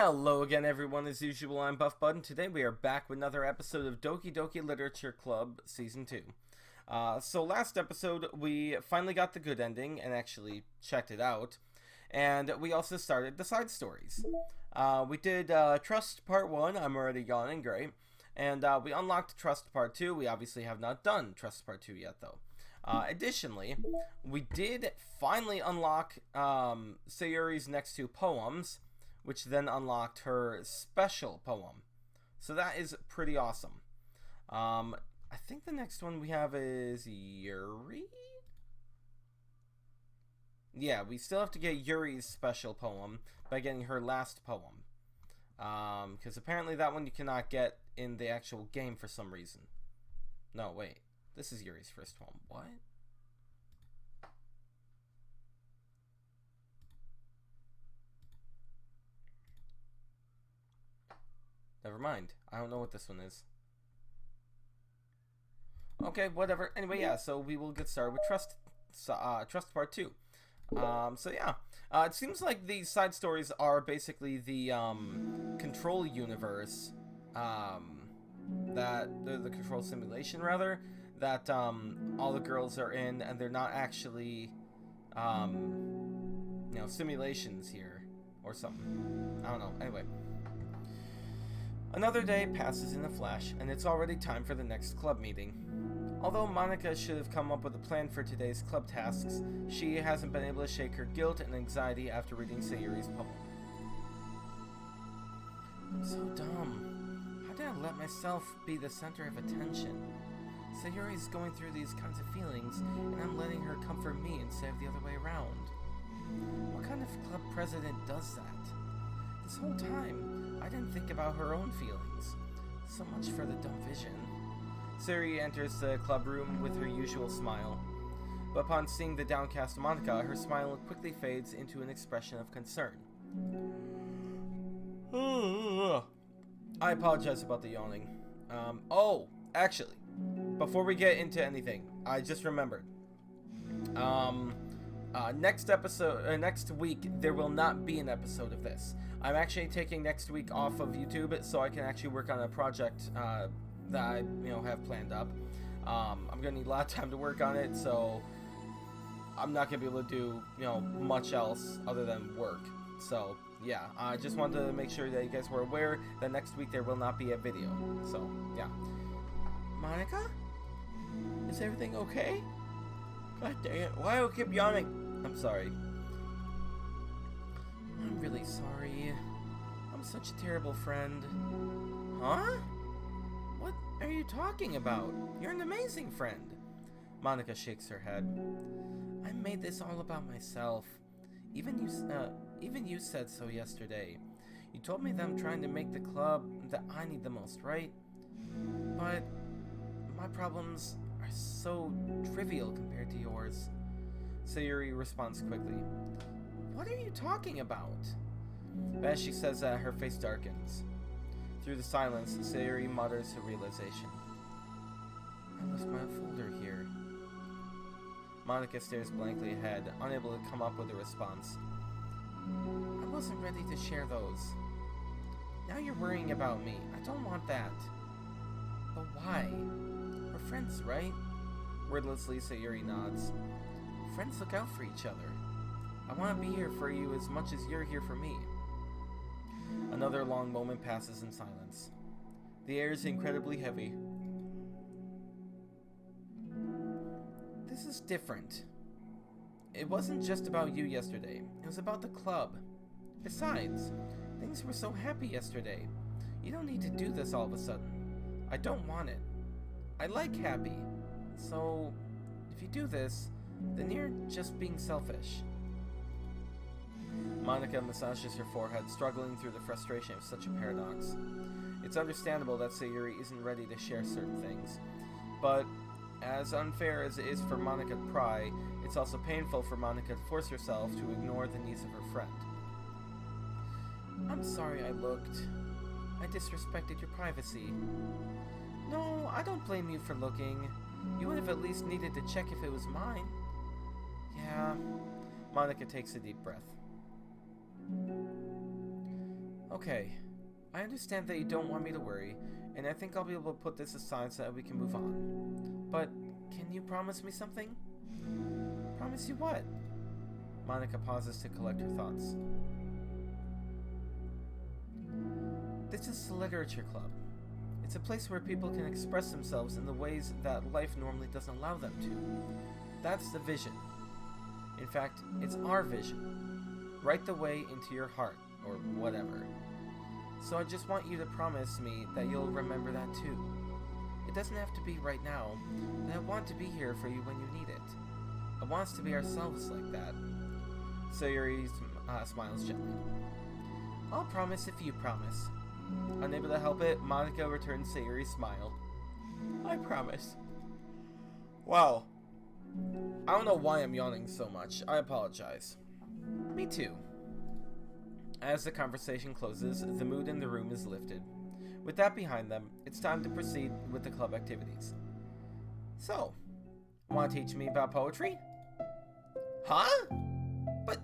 Hello again, everyone. As usual, I'm Buff Bud, and today we are back with another episode of Doki Doki Literature Club Season 2. So last episode, we finally got the good ending and actually checked it out. And we also started the side stories. We did Trust Part 1, I'm already yawning, great. And we unlocked Trust Part 2. We obviously have not done Trust Part 2 yet, though. Additionally, we did finally unlock Sayori's next two poems, which then unlocked her special poem. So that is pretty awesome. I think the next one we have is Yuri? Yeah, we still have to get Yuri's special poem by getting her last poem. Because apparently that one you cannot get in the actual game for some reason. No, wait. This is Yuri's first poem. What? Never mind. I don't know what this one is. Okay, whatever. Anyway, yeah, so we will get started with Trust Part 2. So yeah. It seems like these side stories are basically the control universe, that the control simulation rather, that all the girls are in, and they're not actually simulations here or something. I don't know. Anyway. Another day passes in a flash, and it's already time for the next club meeting. Although Monika should have come up with a plan for today's club tasks, she hasn't been able to shake her guilt and anxiety after reading Sayori's poem. I'm so dumb. How did I let myself be the center of attention? Sayori's going through these kinds of feelings, and I'm letting her comfort me instead of the other way around. What kind of club president does that? This whole time, I didn't think about her own feelings. So much for the dumb vision. Sayori enters the club room with her usual smile. But upon seeing the downcast Monika, her smile quickly fades into an expression of concern. I apologize about the yawning. Actually, before we get into anything, I just remembered. Next week, there will not be an episode of this. I'm actually taking next week off of YouTube so I can actually work on a project that I have planned up. I'm gonna need a lot of time to work on it, so I'm not gonna be able to do much else other than work. So yeah, I just wanted to make sure that you guys were aware that next week there will not be a video. So yeah. Monika? Is everything okay? God dang it, why do I keep yawning? I'm sorry. I'm really sorry. I'm such a terrible friend. Huh? What are you talking about? You're an amazing friend. Monika shakes her head. I made this all about myself. Even you said so yesterday. You told me that I'm trying to make the club that I need the most, right? But my problems are so trivial compared to yours. Sayori responds quickly. What are you talking about? But as she says that, her face darkens. Through the silence, Sayori mutters her realization. I left my folder here. Monika stares blankly ahead, unable to come up with a response. I wasn't ready to share those. Now you're worrying about me. I don't want that. But why? We're friends, right? Wordlessly, Sayori nods. Friends look out for each other. I want to be here for you as much as you're here for me. Another long moment passes in silence. The air is incredibly heavy. This is different. It wasn't just about you yesterday. It was about the club. Besides, things were so happy yesterday. You don't need to do this all of a sudden. I don't want it. I like happy. So, if you do this, then you're just being selfish. Monika massages her forehead, struggling through the frustration of such a paradox. It's understandable that Sayori isn't ready to share certain things, but as unfair as it is for Monika to pry, it's also painful for Monika to force herself to ignore the needs of her friend. I'm sorry I looked. I disrespected your privacy. No, I don't blame you for looking. You would have at least needed to check if it was mine. Yeah. Monika takes a deep breath. Okay, I understand that you don't want me to worry, and I think I'll be able to put this aside so that we can move on. But can you promise me something? Promise you what? Monika pauses to collect her thoughts. This is the Literature Club. It's a place where people can express themselves in the ways that life normally doesn't allow them to. That's the vision. In fact, it's our vision. Right the way into your heart, or whatever. So I just want you to promise me that you'll remember that too. It doesn't have to be right now, but I want to be here for you when you need it. I want us to be ourselves like that. Sayori smiles gently. I'll promise if you promise. Unable to help it, Monika returns Sayori's smile. I promise. Wow. I don't know why I'm yawning so much. I apologize. Me too. As the conversation closes, the mood in the room is lifted. With that behind them, it's time to proceed with the club activities. So, want to teach me about poetry? Huh? But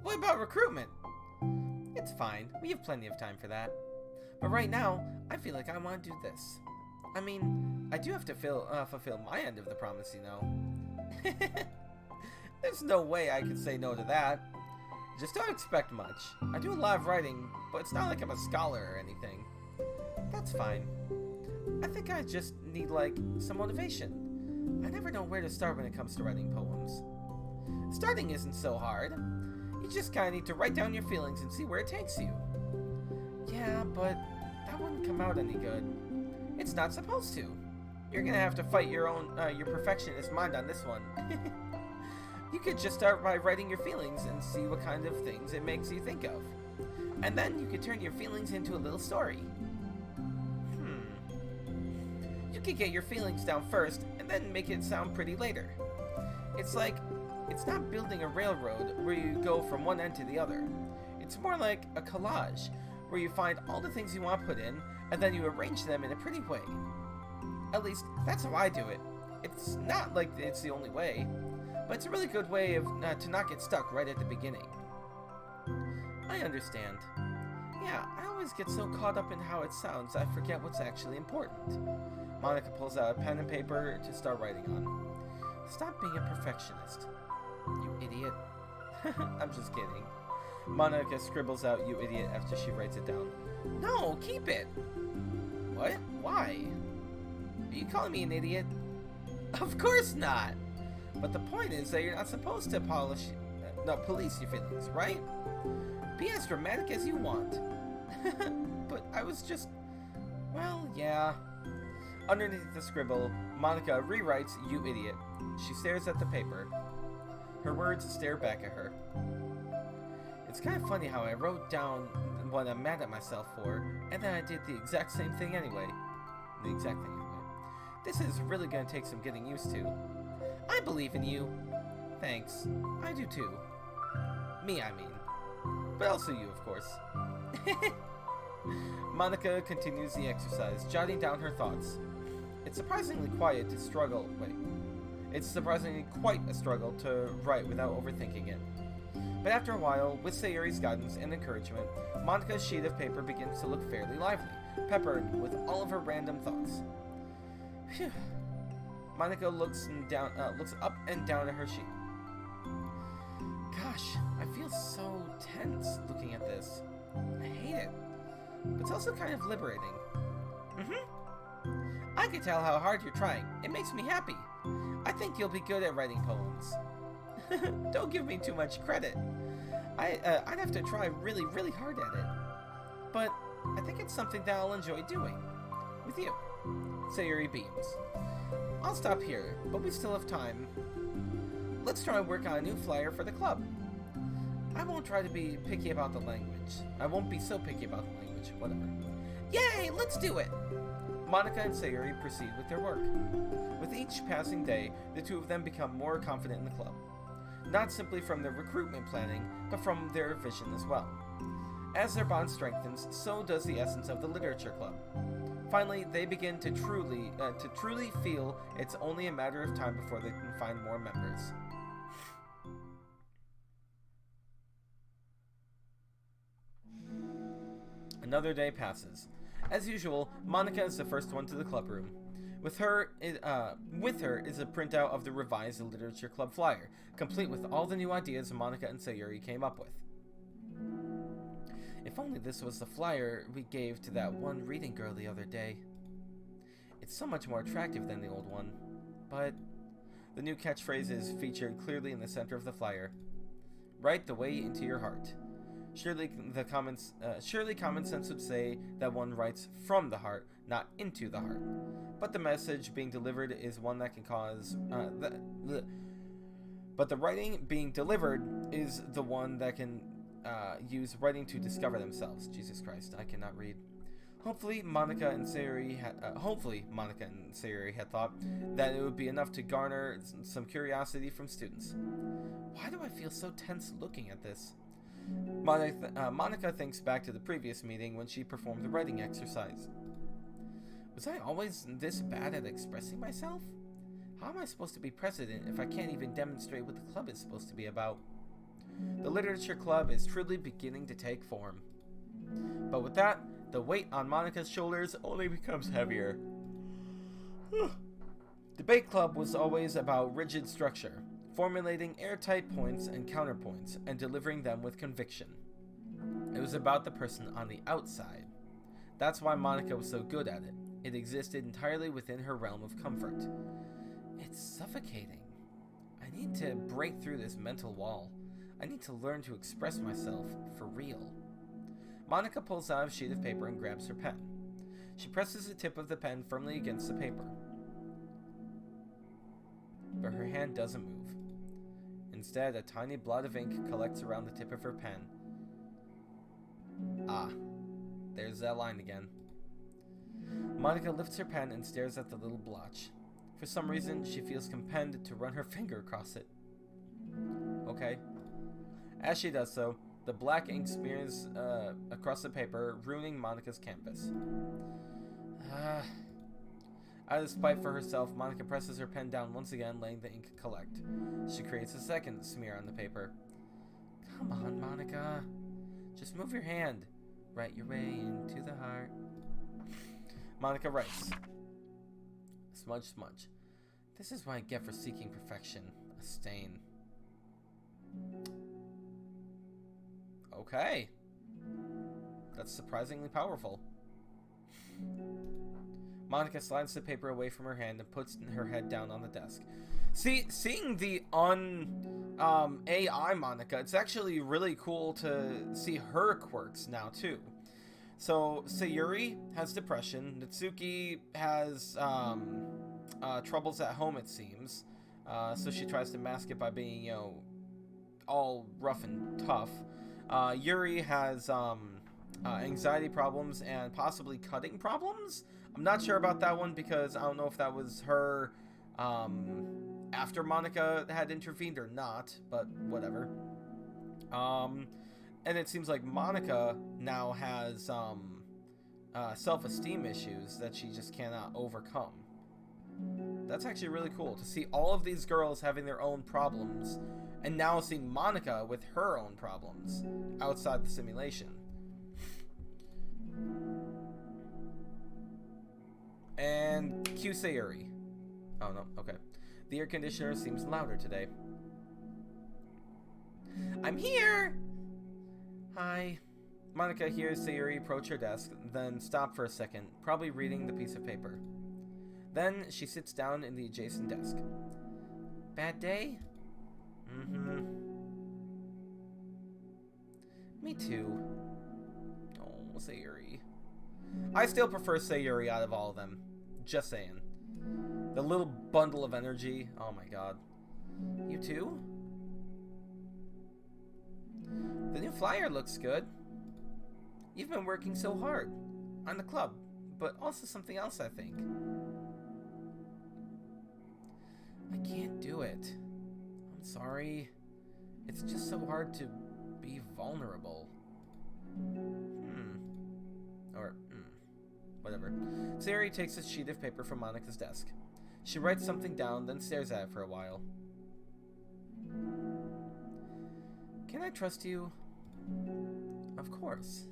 what about recruitment? It's fine. We have plenty of time for that. But right now, I feel like I want to do this. I mean, I do have to fulfill my end of the promise, you know. There's no way I could say no to that. Just don't expect much. I do a lot of writing, but it's not like I'm a scholar or anything. That's fine. I think I just need, like, some motivation. I never know where to start when it comes to writing poems. Starting isn't so hard. You just kind of need to write down your feelings and see where it takes you. Yeah, but that wouldn't come out any good. It's not supposed to. You're gonna have to fight your perfectionist mind on this one. You could just start by writing your feelings and see what kind of things it makes you think of. And then you could turn your feelings into a little story. You could get your feelings down first and then make it sound pretty later. It's like, it's not building a railroad where you go from one end to the other. It's more like a collage where you find all the things you want to put in and then you arrange them in a pretty way. At least, that's how I do it. It's not like it's the only way, but it's a really good way of to not get stuck right at the beginning. I understand. Yeah, I always get so caught up in how it sounds I forget what's actually important. Monika pulls out a pen and paper to start writing on. Stop being a perfectionist. You idiot. I'm just kidding. Monika scribbles out "you idiot" after she writes it down. No, keep it! What? Why? Are you calling me an idiot? Of course not! But the point is that you're not supposed to police your feelings, right? Be as dramatic as you want. But I was just... Well, yeah. Underneath the scribble, Monika rewrites "you idiot." She stares at the paper. Her words stare back at her. It's kind of funny how I wrote down what I'm mad at myself for, and then I did the exact same thing anyway. This is really gonna take some getting used to. I believe in you. Thanks. I do too. Me, I mean. But also you, of course. Monika continues the exercise, jotting down her thoughts. It's surprisingly quite a struggle to write without overthinking it. But after a while, with Sayori's guidance and encouragement, Monika's sheet of paper begins to look fairly lively, peppered with all of her random thoughts. Phew. Monika looks up and down at her sheet. Gosh, I feel so tense looking at this. I hate it. But it's also kind of liberating. I can tell how hard you're trying. It makes me happy. I think you'll be good at writing poems. Don't give me too much credit. I'd have to try really, really hard at it. But I think it's something that I'll enjoy doing. With you. Sayori beams. I'll stop here, but we still have time. Let's try and work on a new flyer for the club. I won't try to be picky about the language. I won't be so picky about the language, whatever. Yay, let's do it! Monika and Sayori proceed with their work. With each passing day, the two of them become more confident in the club. Not simply from their recruitment planning, but from their vision as well. As their bond strengthens, so does the essence of the literature club. Finally, they begin to truly feel it's only a matter of time before they can find more members. Another day passes. As usual, Monika is the first one to the club room. With her is a printout of the revised Literature Club flyer, complete with all the new ideas Monika and Sayori came up with. If only this was the flyer we gave to that one reading girl the other day. It's so much more attractive than the old one, but the new catchphrase is featured clearly in the center of the flyer. Write the way into your heart. Surely common sense would say that one writes from the heart, not into the heart. But the message being delivered is one that can cause... But the writing being delivered is the one that can use writing to discover themselves. Jesus Christ, I cannot read. Hopefully, Monika and Sayori had thought that it would be enough to garner some curiosity from students. Why do I feel so tense looking at this? Monika thinks back to the previous meeting when she performed the writing exercise. Was I always this bad at expressing myself? How am I supposed to be president if I can't even demonstrate what the club is supposed to be about? The Literature Club is truly beginning to take form. But with that, the weight on Monika's shoulders only becomes heavier. Debate Club was always about rigid structure, formulating airtight points and counterpoints, and delivering them with conviction. It was about the person on the outside. That's why Monika was so good at it. It existed entirely within her realm of comfort. It's suffocating. I need to break through this mental wall. I need to learn to express myself for real. Monika pulls out a sheet of paper and grabs her pen. She presses the tip of the pen firmly against the paper. But her hand doesn't move. Instead, a tiny blot of ink collects around the tip of her pen. Ah, there's that line again. Monika lifts her pen and stares at the little blotch. For some reason, she feels compelled to run her finger across it. Okay. As she does so, the black ink smears across the paper, ruining Monika's canvas. Out of spite for herself, Monika presses her pen down once again, letting the ink collect. She creates a second smear on the paper. Come on, Monika. Just move your hand. Write your way into the heart. Monika writes. Smudge, smudge. This is what I get for seeking perfection. A stain. Okay. That's surprisingly powerful. Monika slides the paper away from her hand and puts her head down on the desk. Seeing the AI Monika, it's actually really cool to see her quirks now too. So Sayori has depression. Natsuki has troubles at home, it seems. So she tries to mask it by being, all rough and tough. Yuri has anxiety problems and possibly cutting problems. I'm not sure about that one because I don't know if that was her after Monika had intervened or not, but whatever. And it seems like Monika now has self-esteem issues that she just cannot overcome. That's actually really cool to see all of these girls having their own problems, and now seeing Monika with her own problems outside the simulation. And cue Sayori. Oh no, okay. The air conditioner seems louder today. I'm here! Hi. Monika hears Sayori approach her desk, then stop for a second, probably reading the piece of paper. Then she sits down in the adjacent desk. Bad day? Mm-hmm. Me too. Oh, Sayori. I still prefer Sayori out of all of them. Just saying. The little bundle of energy. Oh my god. You too? The new flyer looks good. You've been working so hard. On the club. But also something else, I think. I can't do it. I'm sorry. It's just so hard to be vulnerable. Whatever. Sayori takes a sheet of paper from Monika's desk. She writes something down, then stares at it for a while. Can I trust you? Of course.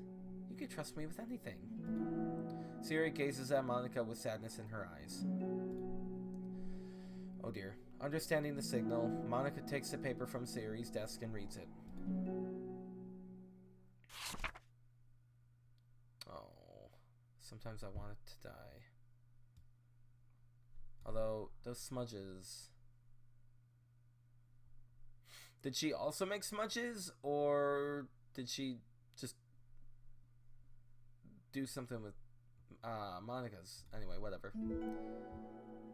You You can trust me with anything. Sayori gazes at Monika with sadness in her eyes. Oh dear. Understanding the signal, Monika takes the paper from Sayori's desk and reads it. Oh, sometimes I want it to die. Although, those smudges... Did she also make smudges, or did she just do something with Monika's? Anyway, whatever.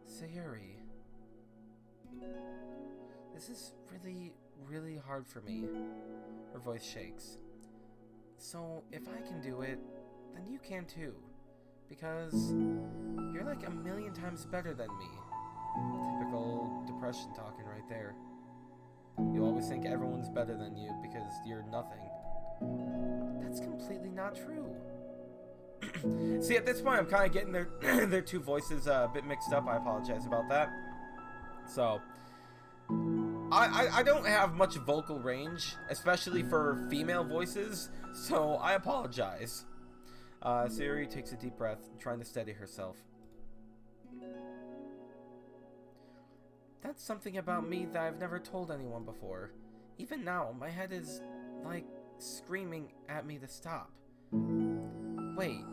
Sayori. This is really, really hard for me. Her voice shakes. So, if I can do it, then you can too. Because you're like a million times better than me. Typical depression talking right there. You always think everyone's better than you because you're nothing. That's completely not true. See, at this point, I'm kind of getting their two voices a bit mixed up. I apologize about that. So, I don't have much vocal range, especially for female voices, so I apologize. Sayori takes a deep breath, trying to steady herself. That's something about me that I've never told anyone before. Even now, my head is, like, screaming at me to stop. Wait,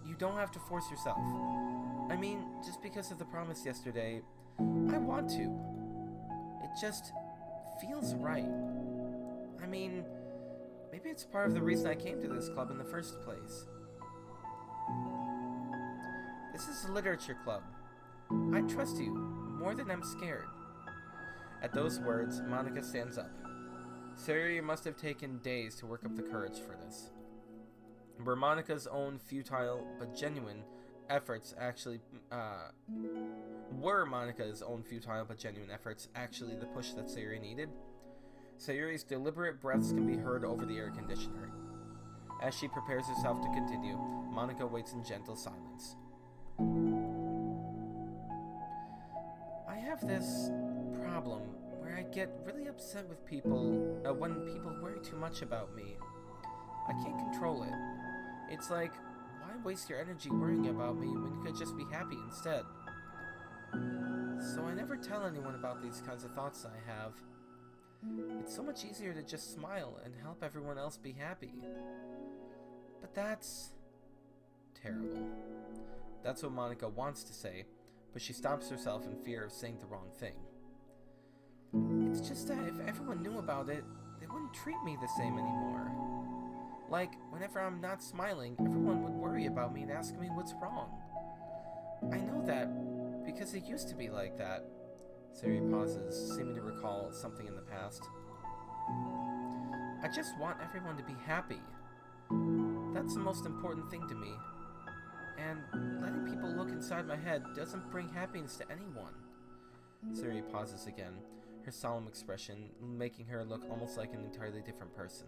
you don't have to force yourself. I mean, just because of the promise yesterday, I want to. It just feels right. I mean, maybe it's part of the reason I came to this club in the first place. This is a literature club. I trust you, more than I'm scared. At those words, Monika stands up. Sayori must have taken days to work up the courage for this. Were Monika's own futile but genuine efforts actually the push that Sayori needed? Sayori's deliberate breaths can be heard over the air conditioner. As she prepares herself to continue, Monika waits in gentle silence. I have this problem where I get really upset with people when people worry too much about me. I can't control it. It's like, why waste your energy worrying about me when you could just be happy instead? So I never tell anyone about these kinds of thoughts I have. It's so much easier to just smile and help everyone else be happy. But that's terrible. That's what Monika wants to say, but she stops herself in fear of saying the wrong thing. It's just that if everyone knew about it, they wouldn't treat me the same anymore. Like, whenever I'm not smiling, everyone would worry about me and ask me what's wrong. I know that because it used to be like that. Sayori pauses, seeming to recall something in the past. I just want everyone to be happy. That's the most important thing to me. And letting people look inside my head doesn't bring happiness to anyone. Sayori pauses again, her solemn expression making her look almost like an entirely different person.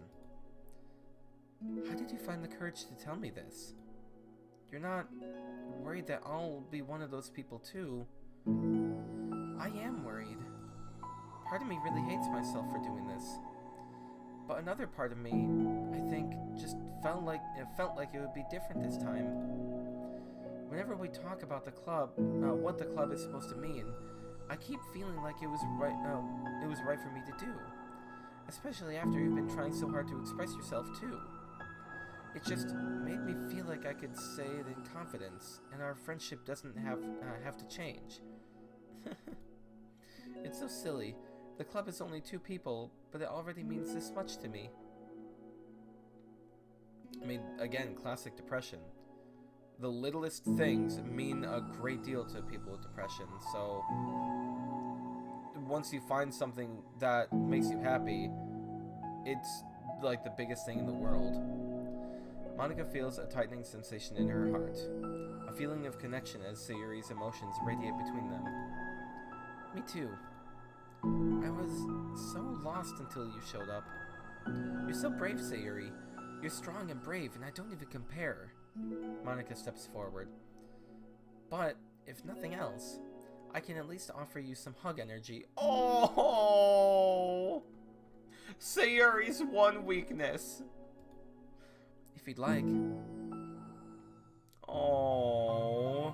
How did you find the courage to tell me this? You're not worried that I'll be one of those people too? I am worried. Part of me really hates myself for doing this. But another part of me, I think, just felt like it would be different this time. Whenever we talk about the club, what the club is supposed to mean, I keep feeling like it was right for me to do. Especially after you've been trying so hard to express yourself too. It just made me feel like I could say it in confidence, and our friendship doesn't have to change. It's so silly. The club is only 2 people, but it already means this much to me. I mean, again, classic depression. The littlest things mean a great deal to people with depression, so once you find something that makes you happy, it's like the biggest thing in the world. Monika feels a tightening sensation in her heart, a feeling of connection as Sayori's emotions radiate between them. Me too. I was so lost until you showed up. You're so brave, Sayori. You're strong and brave, and I don't even compare. Monika steps forward. But, if nothing else, I can at least offer you some hug energy. Oh! Sayori's one weakness. If you'd like. Oh.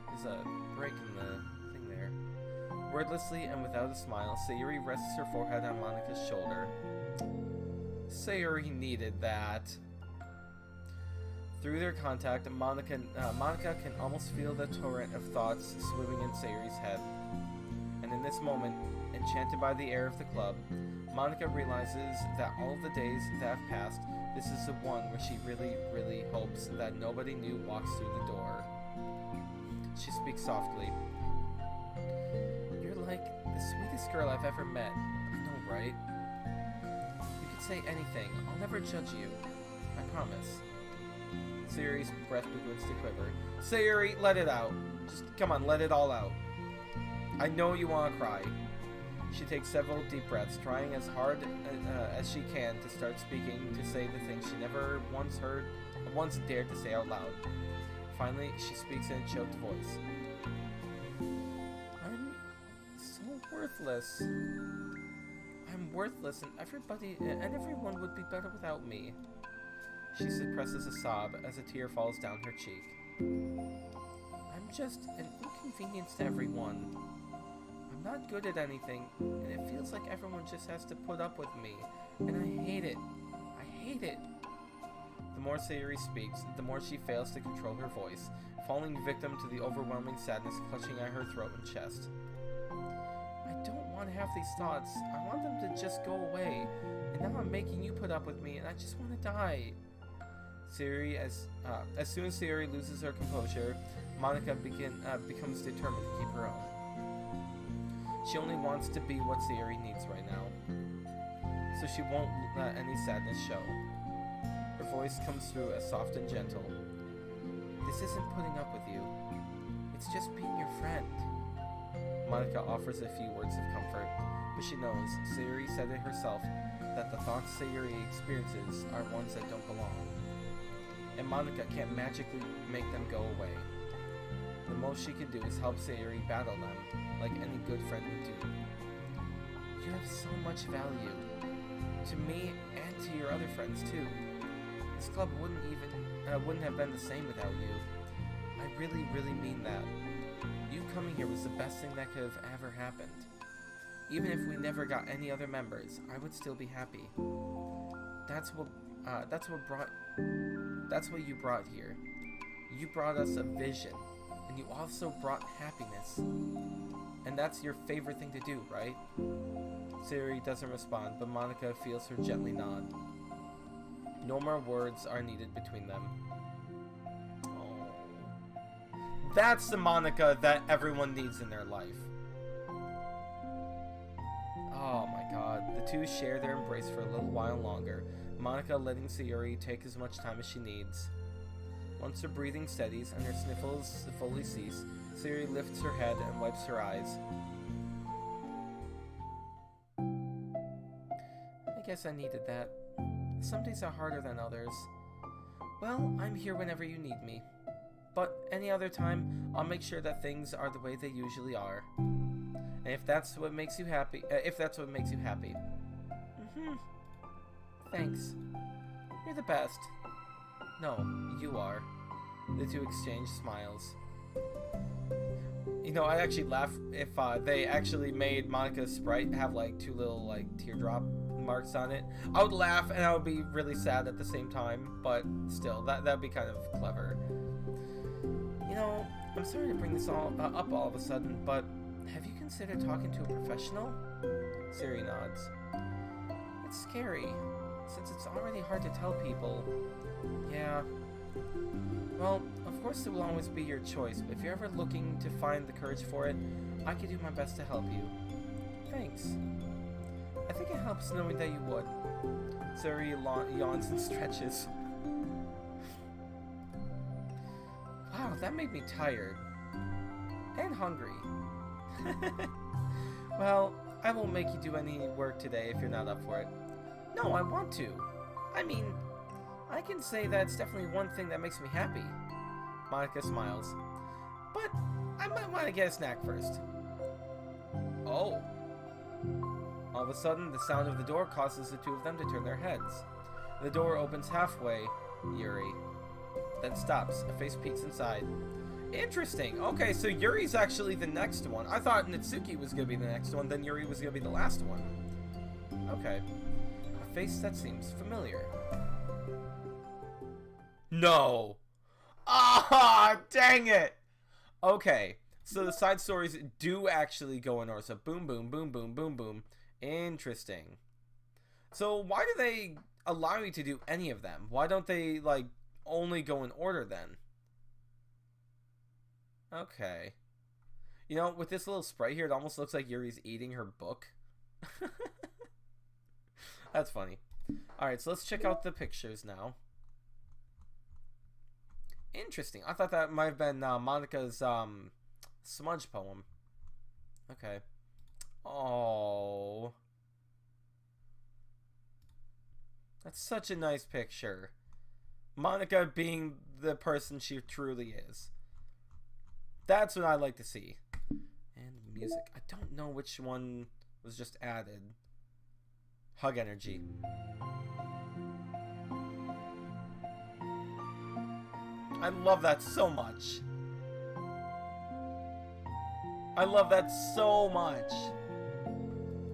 There's a break in the thing there. Wordlessly and without a smile, Sayori rests her forehead on Monika's shoulder. Sayori needed that. Through their contact, Monika can almost feel the torrent of thoughts swimming in Sayori's head. And in this moment, enchanted by the air of the club, Monika realizes that all of the days that have passed, this is the one where she really, really hopes that nobody new walks through the door. She speaks softly. You're like the sweetest girl I've ever met. I know, right? You could say anything. I'll never judge you. I promise. Sayori's breath begins to quiver. Sayori, let it out. Just, come on, let it all out. I know you want to cry. She takes several deep breaths, trying as hard as she can to start speaking, to say the things she never once dared to say out loud. Finally, she speaks in a choked voice. I'm so worthless. I'm worthless, and everyone would be better without me. She suppresses a sob as a tear falls down her cheek. I'm just an inconvenience to everyone. I'm not good at anything, and it feels like everyone just has to put up with me, and I hate it. I hate it. The more Sayori speaks, the more she fails to control her voice, falling victim to the overwhelming sadness clutching at her throat and chest. I don't want to have these thoughts. I want them to just go away, and now I'm making you put up with me, and I just want to die. Sayori, as soon as Sayori loses her composure, Monika becomes determined to keep her own. She only wants to be what Sayori needs right now, so she won't let any sadness show. Her voice comes through as soft and gentle. This isn't putting up with you. It's just being your friend. Monika offers a few words of comfort, but she knows, Sayori said it herself, that the thoughts Sayori experiences are ones that don't belong. And Monika can't magically make them go away. The most she can do is help Sayori battle them, like any good friend would do. You have so much value. To me, and to your other friends, too. This club wouldn't have been the same without you. I really, really mean that. You coming here was the best thing that could have ever happened. Even if we never got any other members, I would still be happy. That's what you brought here. You brought us a vision, and you also brought happiness. And that's your favorite thing to do, right? Sayori doesn't respond, but Monika feels her gently nod. No more words are needed between them. Oh. That's the Monika that everyone needs in their life. Oh my god. The two share their embrace for a little while longer, Monika letting Sayori take as much time as she needs. Once her breathing steadies and her sniffles fully cease, Sayori lifts her head and wipes her eyes. I guess I needed that. Some days are harder than others. Well, I'm here whenever you need me. But any other time, I'll make sure that things are the way they usually are. And if that's what makes you happy, Thanks. You're the best. No, you are. The two exchange smiles. You know, I'd actually laugh if they actually made Monika's sprite have like two little like teardrop marks on it. I would laugh and I would be really sad at the same time, but still, that'd be kind of clever. You know, I'm sorry to bring this all up all of a sudden, but have you considered talking to a professional? Sayori nods. It's scary, since it's already hard to tell people. Yeah. Well, of course it will always be your choice, but if you're ever looking to find the courage for it, I could do my best to help you. Thanks. I think it helps knowing that you would. Sayori yawns and stretches. Wow, that made me tired. And hungry. Well, I won't make you do any work today if you're not up for it. No, I want to. I mean, I can say that's definitely one thing that makes me happy. Monika smiles. But I might want to get a snack first. Oh. All of a sudden, the sound of the door causes the two of them to turn their heads. The door opens halfway, Yuri, then stops. A face peeks inside. Interesting. Okay, so Yuri's actually the next one. I thought Natsuki was going to be the next one, then Yuri was going to be the last one. Okay. A face that seems familiar. No! Ah, dang it! Okay, so the side stories do actually go in order. So boom, boom, boom, boom, boom, boom. Interesting. So why do they allow you to do any of them? Why don't they, like, only go in order then? Okay. You know, with this little sprite here, it almost looks like Yuri's eating her book. That's funny. Alright, so let's check out the pictures now. Interesting. I thought that might have been Monika's smudge poem. Okay. Oh. That's such a nice picture. Monika being the person she truly is. That's what I like to see. And music. I don't know which one was just added. Hug energy. I love that so much. I love that so much.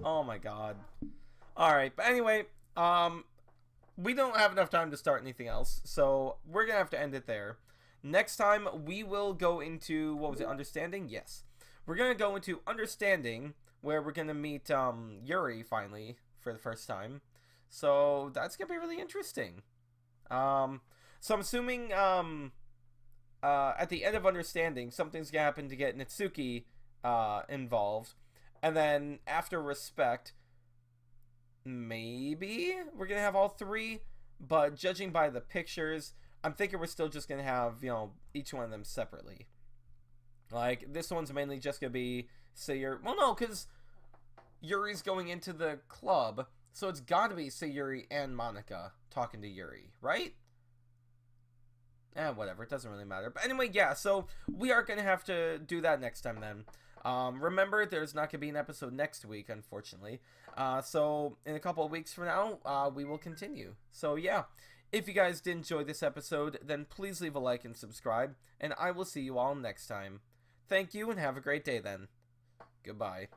Oh my god. Alright, but anyway, we don't have enough time to start anything else, so we're gonna have to end it there. Next time, we will go into, what was it, Understanding? Yes. We're gonna go into Understanding, where we're gonna meet, Yuri, finally, for the first time. So, that's gonna be really interesting. So I'm assuming, at the end of Understanding, something's gonna happen to get Natsuki, involved. And then, after Respect, maybe we're gonna have all three, but judging by the pictures, I'm thinking we're still just gonna have, you know, each one of them separately. Like, this one's mainly just gonna be Sayori. Well, no, because Yuri's going into the club, so it's gotta be Sayori and Monika talking to Yuri, right? Whatever, it doesn't really matter. But anyway, yeah, so we are gonna have to do that next time then. Remember, there's not gonna be an episode next week, unfortunately. So in a couple of weeks from now, we will continue. So yeah, if you guys did enjoy this episode, then please leave a like and subscribe, and I will see you all next time. Thank you, and have a great day then. Goodbye.